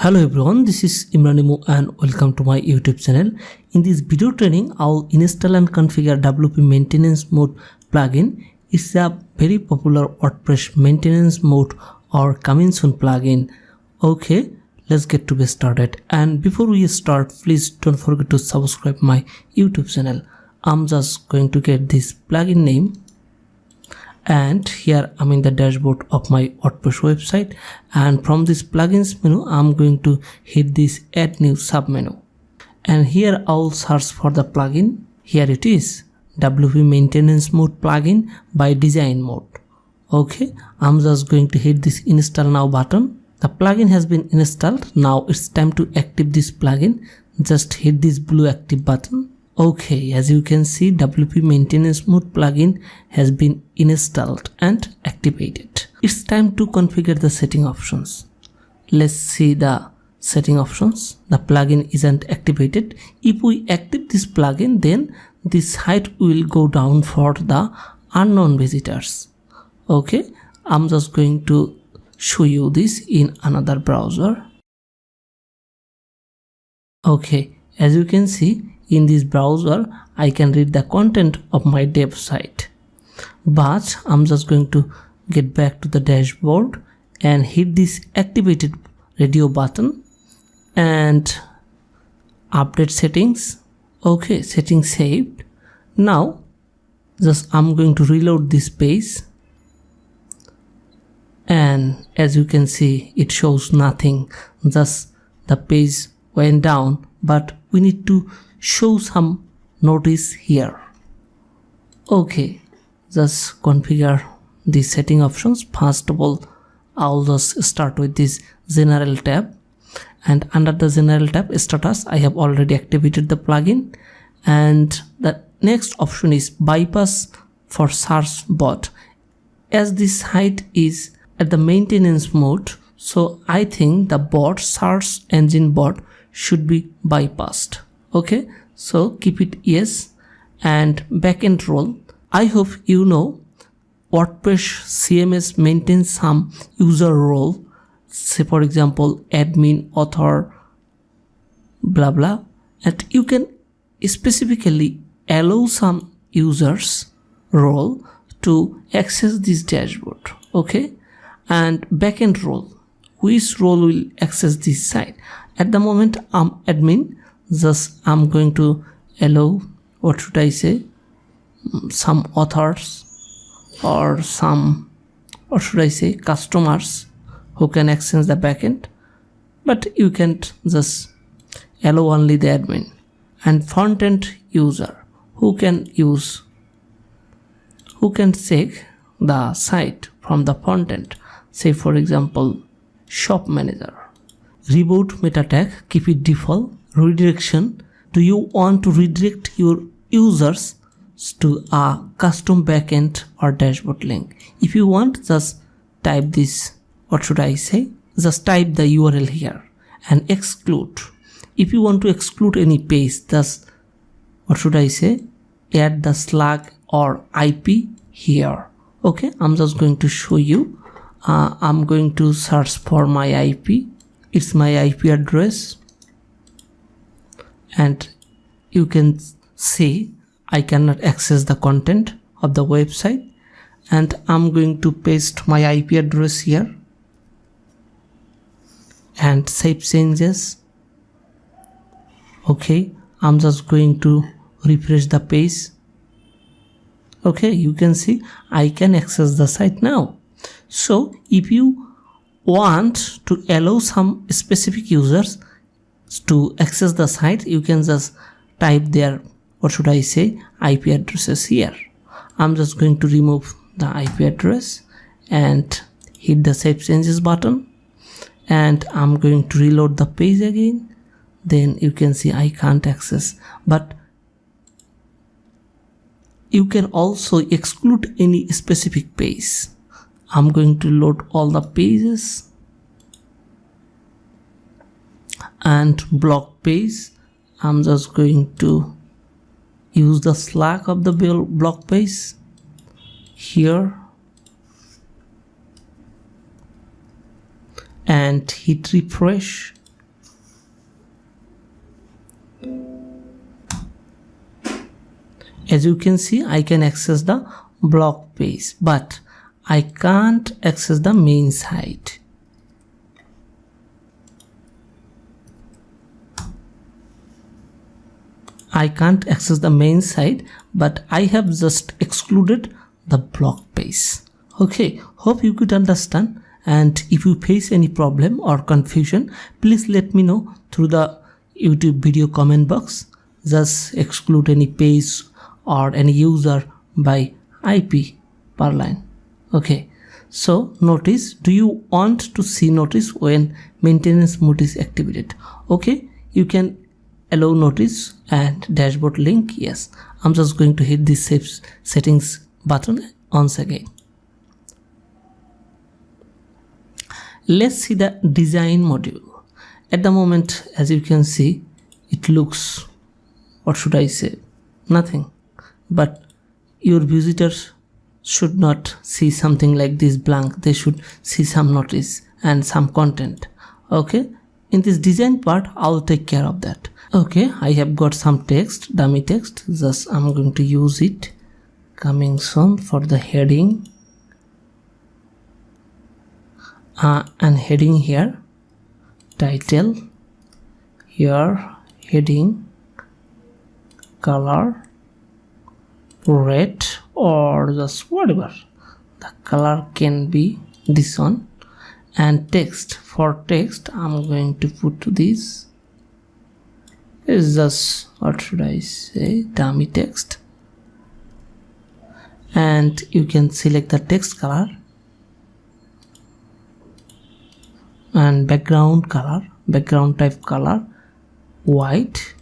Hello everyone, this is Imranimu and welcome to my YouTube channel. In this video training, I'll install and configure WP maintenance mode plugin. It's a very popular WordPress maintenance mode or coming soon plugin. Okay, let's get to be started. And before we start, please don't forget to subscribe my YouTube channel. I'm just going to get this plugin name. And here I'm in the dashboard of my WordPress website, and from this plugins menu I'm going to hit this add new submenu, and here I'll search for the plugin. Here it is, WP maintenance mode plugin by design mode. Okay, I'm just going to hit this install now button. The plugin has been installed. Now it's time to active this plugin. Just hit this blue active button. Okay, as you can see, WP maintenance mode plugin has been installed and activated. It's time to configure the setting options. Let's see the setting options. The plugin isn't activated. If we activate this plugin, then this height will go down for the unknown visitors. Okay, I'm just going to show you this in another browser. Okay, as you can see, in this browser, I can read the content of my dev site. But I'm just going to get back to the dashboard and hit this activated radio button and update settings. Okay, settings saved. Now, just I'm going to reload this page. And as you can see, it shows nothing. Just the page went down, but we need to show some notice here. Okay, just configure the setting options. First of all, I'll just start with this general tab, and under the general tab status, I have already activated the plugin, and the next option is bypass for search bot. As this height is at the maintenance mode, so I think the bot, search engine bot, should be bypassed. Okay, so keep it yes. And backend role, I hope you know WordPress CMS maintains some user role, say for example admin, author, blah blah, and you can specifically allow some users role to access this dashboard. Okay, and backend role, which role will access this site. At the moment I'm admin, just I'm going to allow, what should I say, some authors or some, what should I say, customers who can access the backend, but you can just allow only the admin. And front-end user who can check the site from the front end, say for example shop manager. Reboot meta tag, keep it default. Redirection, do you want to redirect your users to a custom backend or dashboard link? If you want, just type this, what should I say, just type the URL here. And exclude, if you want to exclude any page, just, what should I say, add the slug or IP here. Okay, I'm just going to show you. I'm going to search for my IP. It's my IP address, and you can see I cannot access the content of the website, and I'm going to paste my IP address here and save changes. Okay, I'm just going to refresh the page. Okay, you can see I can access the site now. So if you want to allow some specific users to access the site, you can just type their, what should I say, IP addresses here. I'm just going to remove the IP address and hit the save changes button, and I'm going to reload the page again. Then you can see I can't access, but you can also exclude any specific page. I'm going to load all the pages and block page. I'm just going to use the slug of the block page here and hit refresh. As you can see, I can access the blog page, but I can't access the main site. I can't access the main site, but I have just excluded the blog page. Okay, hope you could understand, and if you face any problem or confusion, please let me know through the YouTube video comment box. Just exclude any page or any user by IP per line. Okay, so notice, do you want to see notice when maintenance mode is activated? Okay, you can allow notice and dashboard link. Yes, I'm just going to hit this save settings button once again. Let's see the design module. At the moment, as you can see, it looks, what should I say, nothing. But your visitors should not see something like this blank. They should see some notice and some content. Okay, in this design part, I'll take care of that. Okay, I have got some text, dummy text. Just I'm going to use it. Coming soon for the heading. And heading here, title here, heading, color, red, or just whatever the color can be, this one. And text, for text I'm going to put this is just, what should I say, dummy text. And you can select the text color and background color, background type color, white,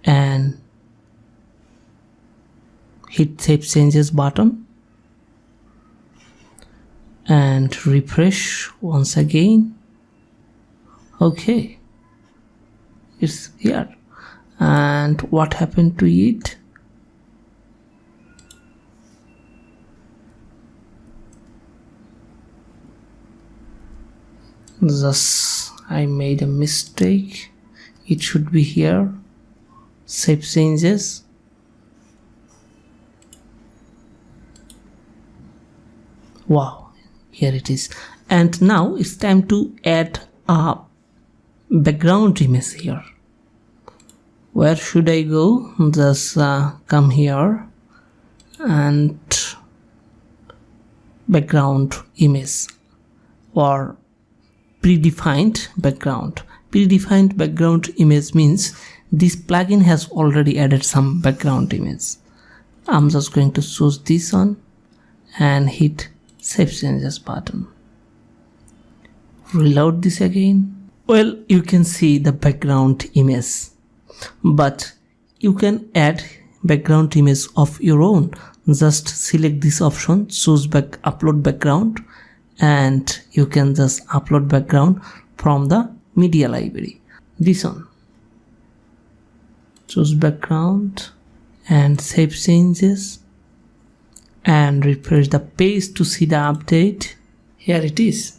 and hit save changes button and refresh once again. Okay, it's here. And what happened to it? Thus I made a mistake. It should be here. Save changes. Wow, here it is. And now it's time to add a background image here. Where should I go? Just come here and background image or predefined background. Predefined background image means this plugin has already added some background image. I'm just going to choose this one and hit save changes button. Reload this again. Well, you can see the background image, but you can add background image of your own. Just select this option, choose upload background, and you can just upload background from the media library. This one, choose background and save changes and refresh the page to see the update. Here it is.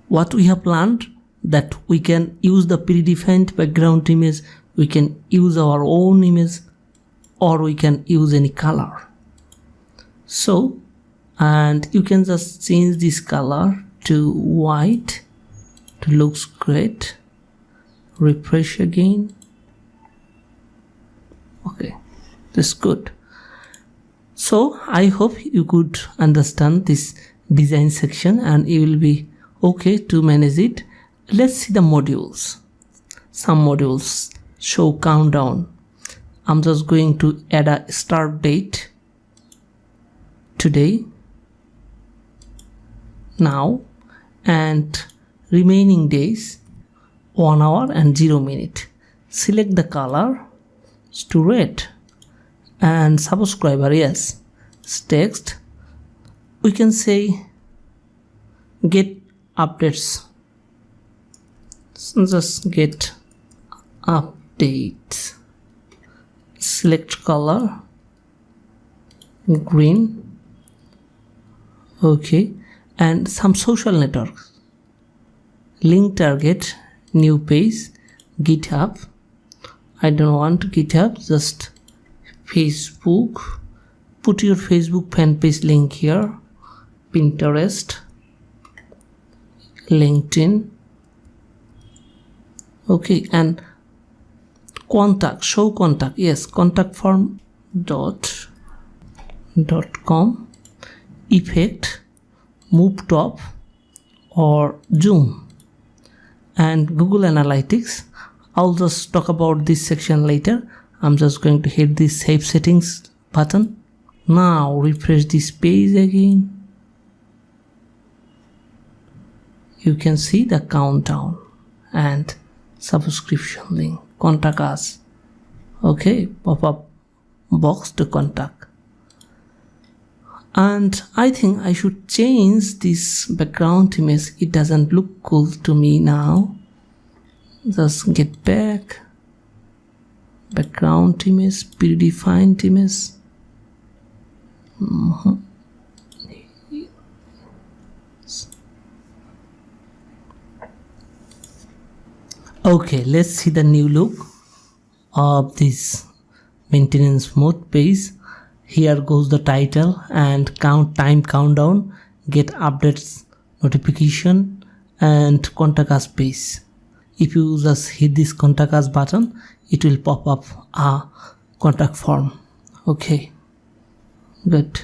What we have learned, that we can use the predefined background image, we can use our own image, or we can use any color. So, and you can just change this color to white. It looks great. Refresh again. Okay, that's good. So I hope you could understand this design section and you will be okay to manage it. Let's see the modules. Some modules show countdown. I'm just going to add a start date, today, now, and remaining days, 1 hour and 0 minute. Select the color to red, and subscriber, yes, text, we can say get updates. Just get updates. Select color green. Okay, and some social networks, link target, new page, GitHub, I don't want GitHub, just Facebook. Put your Facebook fan page link here, Pinterest, LinkedIn. Okay, and contact, show contact, yes, contact form .com, effect, move top or zoom, and Google Analytics. I'll just talk about this section later. I'm just going to hit this save settings button. Now refresh this page again. You can see the countdown and subscription link, contact us. Okay, pop-up box to contact. And I think I should change this background image. It doesn't look cool to me now. Just get back, background image, predefined image. Okay, let's see the new look of this maintenance mode page. Here goes the title and time countdown, get updates notification, and contact us page. If you just hit this contact us button, it will pop up a contact form. Okay, good.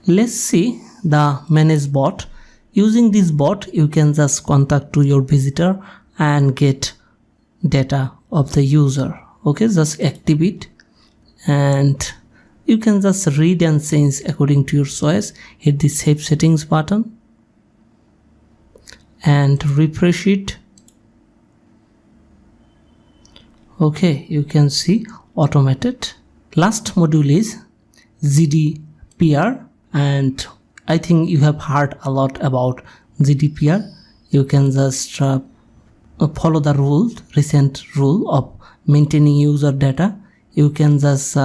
Let's see the Menace Bot. Using this bot, you can just contact to your visitor and get data of the user. Okay, just activate and you can just read and change according to your choice. Hit the save settings button and refresh it. Okay, you can see automated. Last module is GDPR, and I think you have heard a lot about GDPR. You can just follow the recent rule of maintaining user data. You can just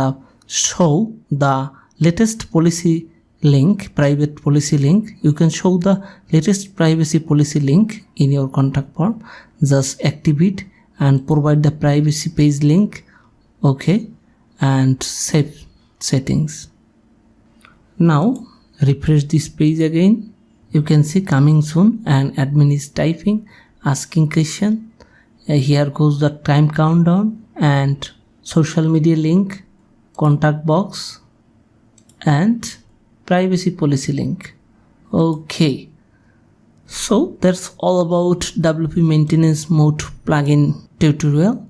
show the latest policy link, private policy link. You can show the latest privacy policy link in your contact form. Just activate and provide the privacy page link. Okay, and save settings. Now refresh this page again. You can see coming soon and admin is typing, asking question. Here goes the time countdown and social media link, contact box, and privacy policy link. Okay, so that's all about WP maintenance mode plugin tutorial.